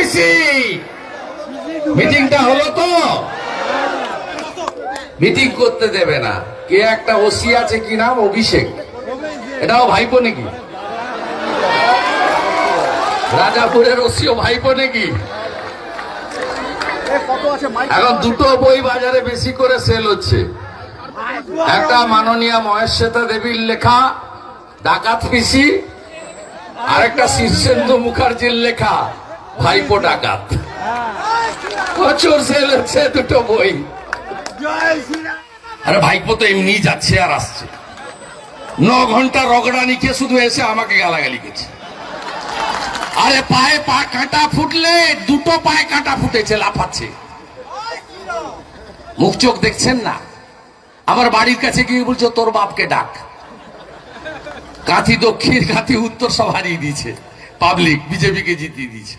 OBC মিটিংটা হলো তো? মিটিং করতে দেবে না। কে একটা ওসি আছে, কি নাম, অভিষেক, এটাও ভাইপো নাকি? রাজাপুরের ওসিও ভাইপো নাকি? এখন দুটো বই বাজারে বেশি করে সেল হচ্ছে। একটা মাননীয় মহেশ্বেতা দেবীর লেখা ডাকাত পিসি, আর একটা শীর্ষেন্দু মুখার্জির লেখা ভাইপো ডাকাত। প্রচুর সেল হচ্ছে দুটো বই। আরে ভাইপো তো এমনি যাচ্ছে আর আসছে। 9 ঘন্টা রগড়া নিকে শুধু এসে আমাকে গালাগালি করছে। আরে পায়ে পা কাঁটা ফুটলে, দুটো পায়ে কাঁটা ফুটেছে, লাফাচ্ছে। মুখ চোখ দেখছেন না? আমার বাড়ির কাছে গিয়ে বলছো তোর বাপকে ডাক। কাঁথি দক্ষিণ কাঁথি উত্তর সব হারিয়ে দিয়েছে, পাবলিক বিজেপিকে জিতিয়ে দিয়েছে।